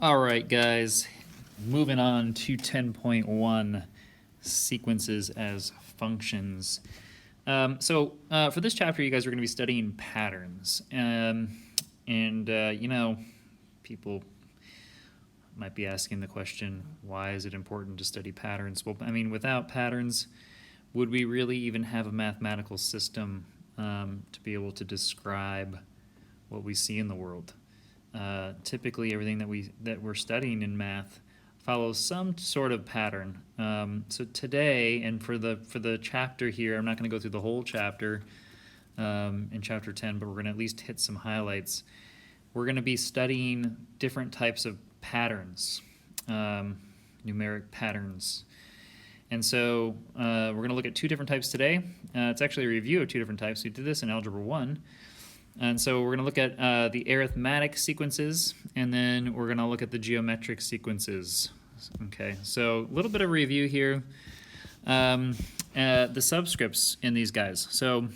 All right, guys, moving on to 10.1 sequences as functions. For this chapter, you guys are going to be studying patterns. People might be asking the question, why is it important to study patterns? Well, I mean, without patterns, would we really even have a mathematical system to be able to describe what we see in the world? Typically, everything that we're studying in math follows some sort of pattern. So today, and for the chapter here, I'm not going to go through the whole chapter in chapter 10, but we're going to at least hit some highlights. We're going to be studying different types of patterns, numeric patterns. And so we're going to look at two different types today. It's actually a review of two different types. We did this in Algebra 1. And so we're going to look at the arithmetic sequences, and then we're going to look at the geometric sequences. Okay, so a little bit of review here. The subscripts in these guys. So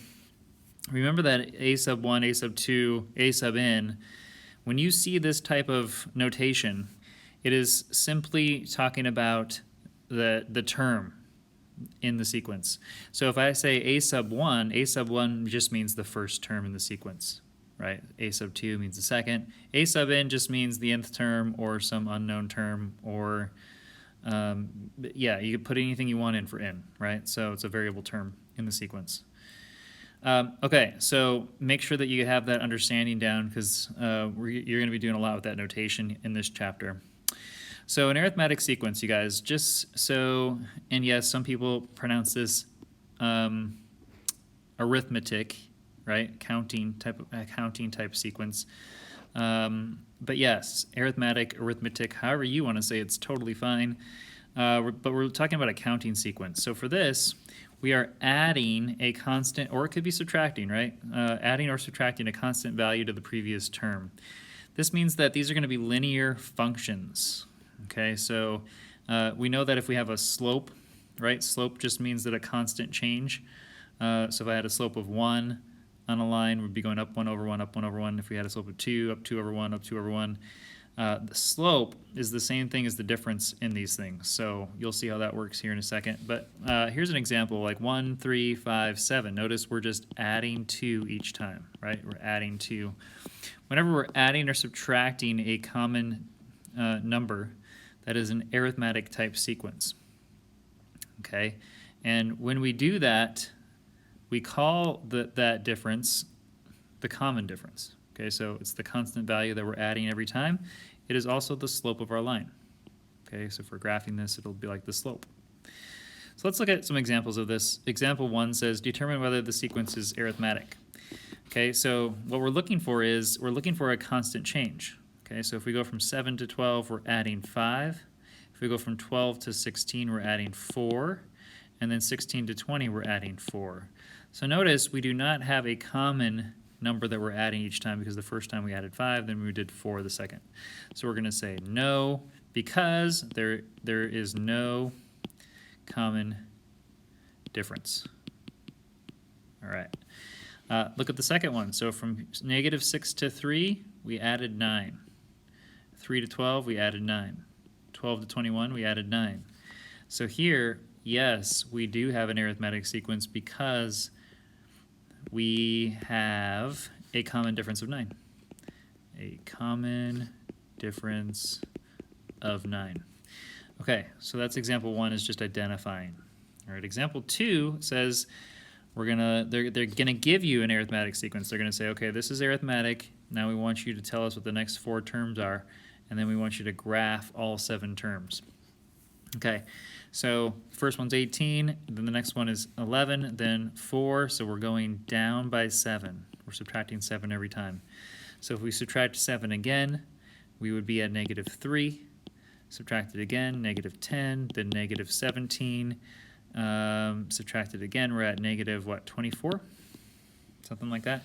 remember that a sub 1, a sub 2, a sub n, when you see this type of notation, it is simply talking about the term in the sequence. So if I say a sub 1 just means the first term in the sequence, right? A sub 2 means the second. A sub n just means the nth term or some unknown term, or you can put anything you want in for n, right? So it's a variable term in the sequence. Okay, so make sure that you have that understanding down, because you're going to be doing a lot with that notation in this chapter. So an arithmetic sequence, you guys, and yes, some people pronounce this arithmetic, right? Counting type sequence. But yes, arithmetic, however you want to say it's totally fine. But we're talking about a counting sequence. So for this, we are adding a constant, or it could be subtracting, right? Adding or subtracting a constant value to the previous term. This means that these are going to be linear functions. Okay, so we know that if we have a slope, right? Slope just means that a constant change. So if I had a slope of 1 on a line, we'd be going up 1 over 1, up 1 over 1. If we had a slope of 2, up 2 over 1, up 2 over 1. The slope is the same thing as the difference in these things. So you'll see how that works here in a second. But here's an example, like 1, 3, 5, 7. Notice we're just adding 2 each time, right? We're adding 2. Whenever we're adding or subtracting a common number, that is an arithmetic type sequence. Okay, and when we do that, we call that difference the common difference. Okay, so it's the constant value that we're adding every time. It is also the slope of our line. Okay, so if we're graphing this, it'll be like the slope. So let's look at some examples of this. Example 1 says, determine whether the sequence is arithmetic. Okay, so what we're looking for is, we're looking for a constant change. Okay, so if we go from 7 to 12, we're adding 5. If we go from 12 to 16, we're adding 4. And then 16 to 20, we're adding 4. So notice we do not have a common number that we're adding each time, because the first time we added 5, then we did 4 the second. So we're going to say no, because there is no common difference. All right. Look at the second one. So from negative 6 to 3, we added 9. 3 to 12, we added 9. 12 to 21, we added 9. So here, yes, we do have an arithmetic sequence because we have a common difference of 9. A common difference of 9. Okay, so that's example 1, is just identifying. All right, example 2 says they're gonna give you an arithmetic sequence. They're gonna say, okay, this is arithmetic. Now we want you to tell us what the next 4 terms are, and then we want you to graph all 7 terms. Okay, so first one's 18, then the next one is 11, then 4, so we're going down by 7. We're subtracting 7 every time. So if we subtract 7 again, we would be at negative 3. Subtract it again, negative 10, then negative 17. Subtract it again, we're at negative, 24? Something like that.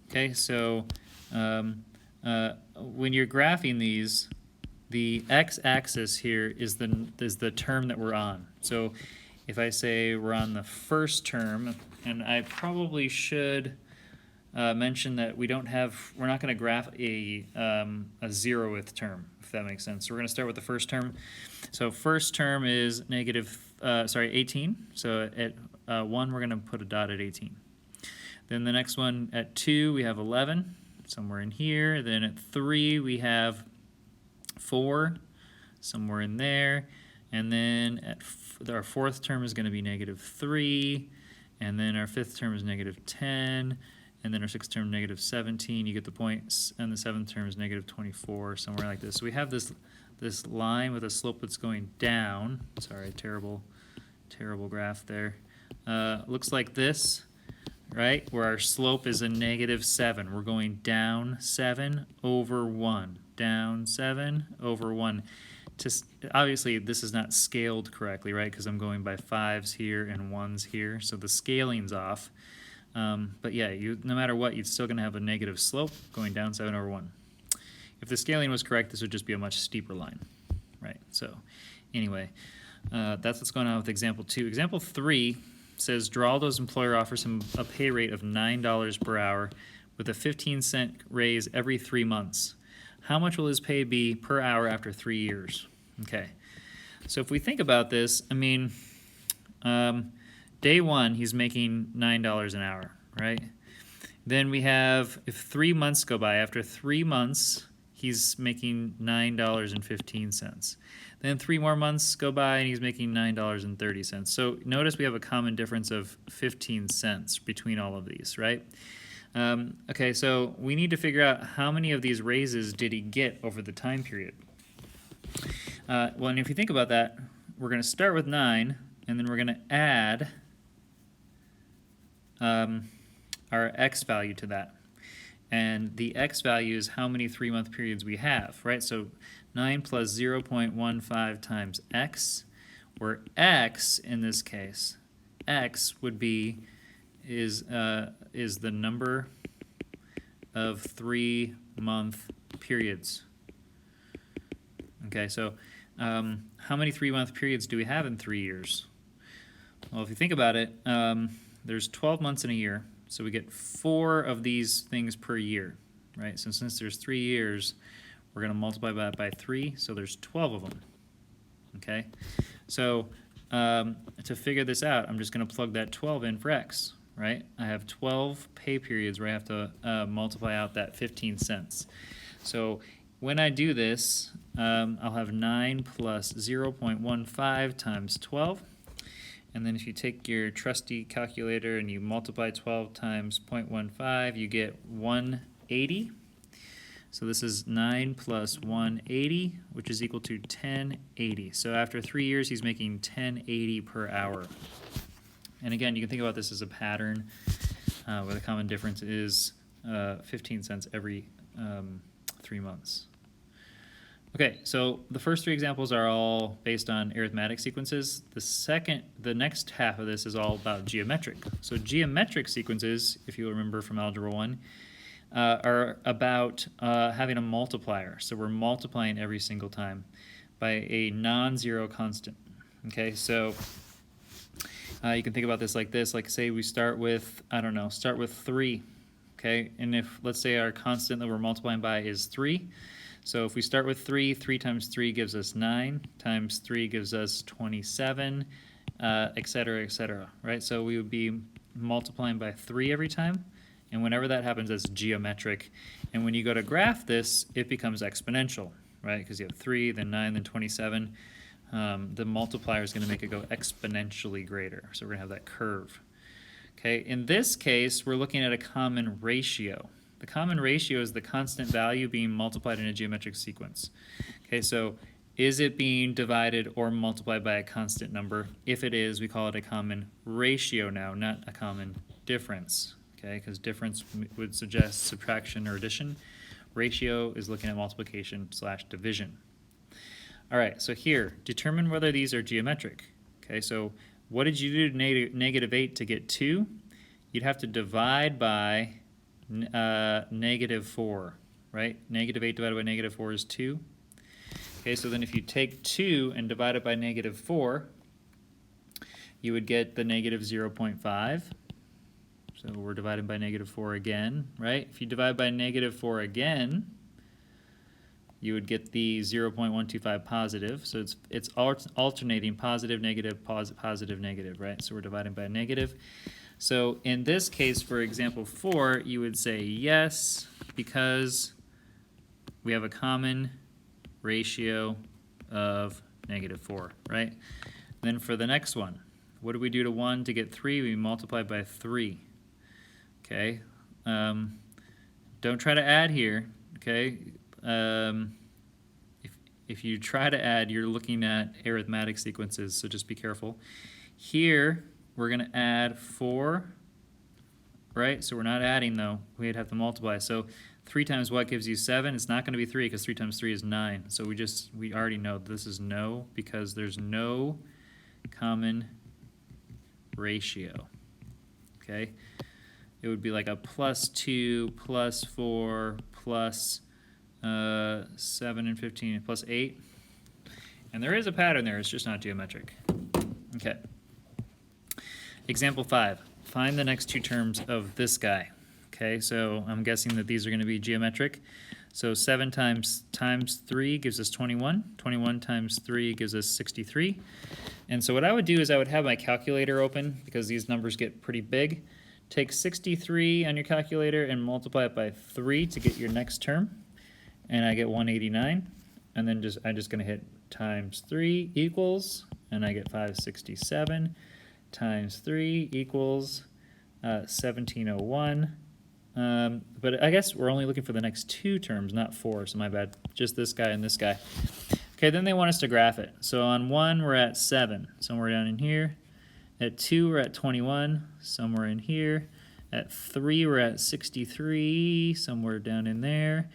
Okay, so when you're graphing these, the x-axis here is the term that we're on. So if I say we're on the first term, and I probably should mention that we're not going to graph a 0th term, if that makes sense. So we're going to start with the first term. So first term is 18. So at 1, we're going to put a dot at 18. Then the next one at 2, we have 11, somewhere in here. Then at 3, we have 4, somewhere in there. And then at our 4th term is going to be -3. And then our 5th term is -10. And then our 6th term, -17. You get the point. And the 7th term is -24, somewhere like this. So we have this line with a slope that's going down. Sorry, terrible graph there. Looks like this, right? Where our slope is a -7. We're going down 7 over 1. Down 7 over 1. Obviously, this is not scaled correctly, right? Because I'm going by 5s here and 1s here. So the scaling's off. But yeah, no matter what, you're still going to have a negative slope going down 7 over 1. If the scaling was correct, this would just be a much steeper line, right? So anyway, that's what's going on with example 2. Example 3 says Geraldo's employer offers him a pay rate of $9 per hour with a 15-cent raise every 3 months. How much will his pay be per hour after 3 years? Okay, so if we think about this, I mean, day 1, he's making $9 an hour, right? Then we have, if 3 months go by, after 3 months, he's making $9.15. Then 3 more months go by and he's making $9.30. So notice we have a common difference of 15 cents between all of these, right? Okay, so we need to figure out how many of these raises did he get over the time period. Well, and if you think about that, we're going to start with 9, and then we're going to add our x value to that. And the x value is how many 3-month periods we have, right? So 9 plus 0.15 times x, where x in this case, x would be is the number of 3-month periods. Okay, so how many 3-month periods do we have in 3 years? Well, if you think about it, there's 12 months in a year, so we get 4 of these things per year, right? So since there's 3 years, we're going to multiply that by 3, so there's 12 of them, okay? So to figure this out, I'm just going to plug that 12 in for x, right? I have 12 pay periods where I have to multiply out that 15 cents. So when I do this, I'll have 9 plus 0.15 times 12. And then if you take your trusty calculator and you multiply 12 times 0.15, you get 180. So this is 9 plus 180, which is equal to 1080. So after 3 years, he's making 1080 per hour. And again, you can think about this as a pattern where the common difference is 15 cents every 3 months. Okay, so the first 3 examples are all based on arithmetic sequences. The next half of this is all about geometric. So geometric sequences, if you remember from Algebra 1, are about having a multiplier. So we're multiplying every single time by a non-zero constant. Okay, so you can think about this, like say we start with, start with 3. Okay, and if, let's say our constant that we're multiplying by is 3, so if we start with 3, 3 times 3 gives us 9, times 3 gives us 27, et cetera, right? So we would be multiplying by 3 every time, and whenever that happens, that's geometric. And when you go to graph this, it becomes exponential, right? Because you have 3, then 9, then 27. The multiplier is going to make it go exponentially greater. So we're going to have that curve. Okay, in this case, we're looking at a common ratio. The common ratio is the constant value being multiplied in a geometric sequence. Okay, so is it being divided or multiplied by a constant number? If it is, we call it a common ratio now, not a common difference. Okay, because difference would suggest subtraction or addition. Ratio is looking at multiplication / division. All right, so here, determine whether these are geometric. Okay, so what did you do to -8 to get 2? You'd have to divide by -4, right? -8 divided by -4 is 2. Okay, so then if you take 2 and divide it by -4, you would get the -0.5. So we're dividing by -4 again, right? If you divide by -4 again, you would get the 0.125 positive. So it's alternating positive, negative, positive, negative, right? So we're dividing by a negative. So in this case, for example 4, you would say yes, because we have a common ratio of -4, right? Then for the next one, what do we do to 1 to get 3? We multiply by 3, okay? Don't try to add here, okay? If you try to add, you're looking at arithmetic sequences, so just be careful. Here, we're going to add 4, right? So we're not adding, though. We'd have to multiply. So 3 times what gives you 7? It's not going to be 3 because 3 times 3 is 9. So we already know this is no because there's no common ratio, okay? It would be like a +2, +4, plus 7 and 15, plus 8. And there is a pattern there, it's just not geometric. Okay. Example 5. Find the next two terms of this guy. Okay, so I'm guessing that these are going to be geometric. So 7 times 3 gives us 21. 21 times 3 gives us 63. And so what I would do is I would have my calculator open because these numbers get pretty big. Take 63 on your calculator and multiply it by 3 to get your next term. And I get 189. And then I'm just going to hit times 3 equals, and I get 567 times 3 equals 1701. But I guess we're only looking for the next two terms, not 4, so my bad. Just this guy and this guy. Okay, then they want us to graph it. So on 1, we're at 7, somewhere down in here. At 2, we're at 21, somewhere in here. At 3, we're at 63, somewhere down in there.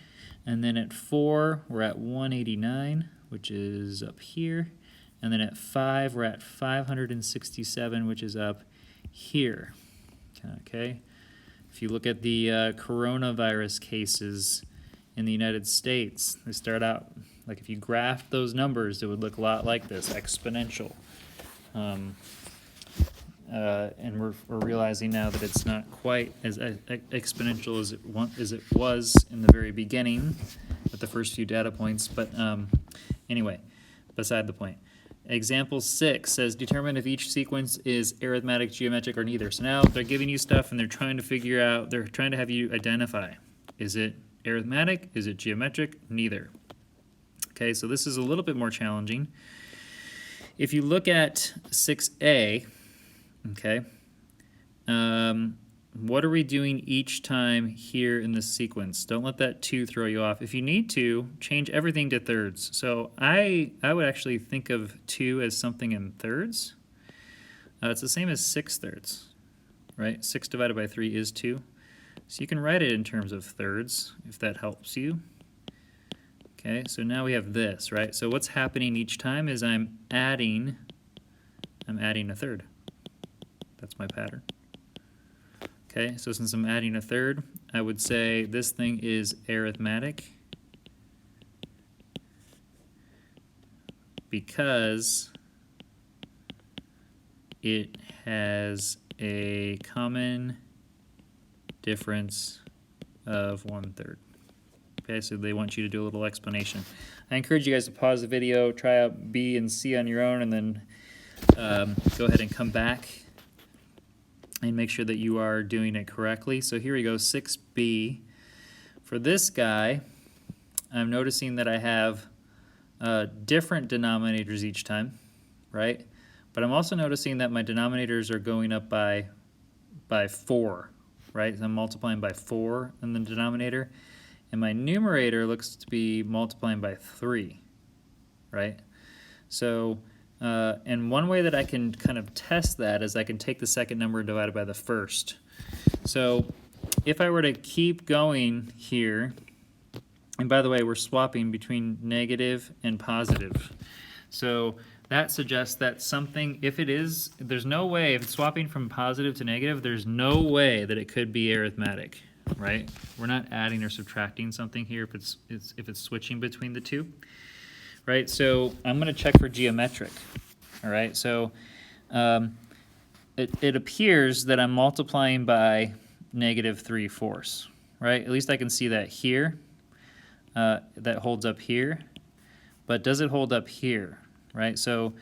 And then at 4, we're at 189, which is up here. And then at 5, we're at 567, which is up here. Okay. If you look at the coronavirus cases in the United States, they start out, like if you graphed those numbers, it would look a lot like this, exponential. And we're realizing now that it's not quite as exponential as it was in the very beginning with the first few data points. But anyway, beside the point. Example 6 says determine if each sequence is arithmetic, geometric, or neither. So now they're giving you stuff and they're trying to have you identify. Is it arithmetic? Is it geometric? Neither. Okay, so this is a little bit more challenging. If you look at 6a, okay, what are we doing each time here in this sequence? Don't let that 2 throw you off. If you need to, change everything to thirds. So I would actually think of 2 as something in thirds. It's the same as 6 thirds, right? 6 divided by 3 is 2. So you can write it in terms of thirds, if that helps you. Okay, so now we have this, right? So what's happening each time is I'm adding a third. That's my pattern. Okay, so since I'm adding a third, I would say this thing is arithmetic because it has a common difference of 1/3. Okay, so they want you to do a little explanation. I encourage you guys to pause the video, try out B and C on your own, and then go ahead and come back and make sure that you are doing it correctly. So here we go, 6b. For this guy, I'm noticing that I have different denominators each time, right? But I'm also noticing that my denominators are going up by 4, right? So I'm multiplying by 4 in the denominator. And my numerator looks to be multiplying by 3, right? So and one way that I can kind of test that is I can take the second number divided by the first. So if I were to keep going here, and by the way, we're swapping between negative and positive. So that suggests that something, there's no way, if it's swapping from positive to negative, there's no way that it could be arithmetic, right? We're not adding or subtracting something here if it's switching between the two. Right, so I'm going to check for geometric. All right, so it appears that I'm multiplying by -3/4, right? At least I can see that here. That holds up here. But does it hold up here, right? So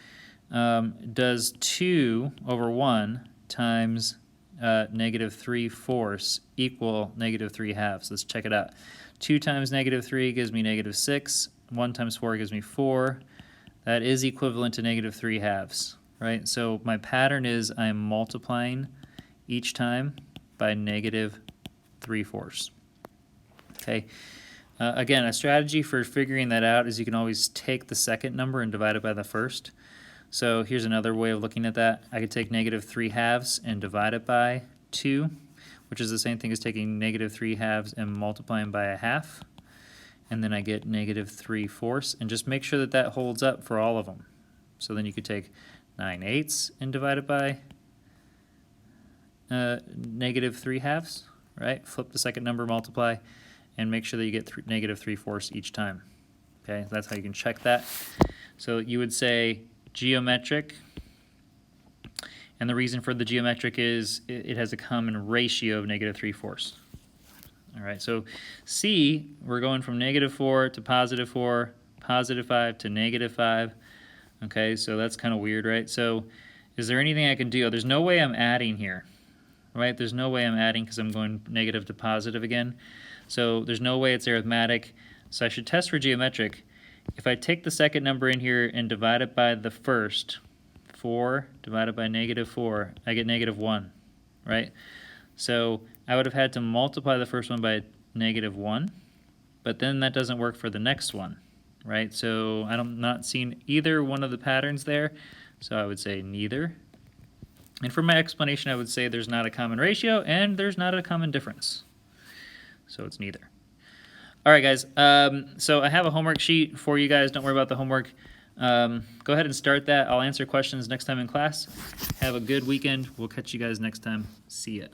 does 2 over 1 times -3/4 equal -3/2? Let's check it out. 2 times -3 gives me -6. 1 times 4 gives me 4. That is equivalent to -3/2, right? So my pattern is I'm multiplying each time by -3/4. Okay. Again, a strategy for figuring that out is you can always take the second number and divide it by the first. So here's another way of looking at that. I could take -3/2 and divide it by 2, which is the same thing as taking -3/2 and multiplying by 1/2. And then I get -3/4, and just make sure that that holds up for all of them. So then you could take 9/8 and divide it by -3/2, right? Flip the second number, multiply, and make sure that you get -3/4 each time. Okay, that's how you can check that. So you would say geometric, and the reason for the geometric is it has a common ratio of -3/4. All right, so C, we're going from -4 to +4, +5 to -5. Okay, so that's kind of weird, right? So is there anything I can do? Oh, there's no way I'm adding here, right? There's no way I'm adding because I'm going negative to positive again. So there's no way it's arithmetic. So I should test for geometric. If I take the second number in here and divide it by the first, 4 divided by -4, I get -1, right? So I would have had to multiply the first one by -1, but then that doesn't work for the next one, right? So I'm not seeing either one of the patterns there, so I would say neither. And for my explanation, I would say there's not a common ratio and there's not a common difference. So it's neither. All right, guys. So I have a homework sheet for you guys. Don't worry about the homework. Go ahead and start that. I'll answer questions next time in class. Have a good weekend. We'll catch you guys next time. See ya.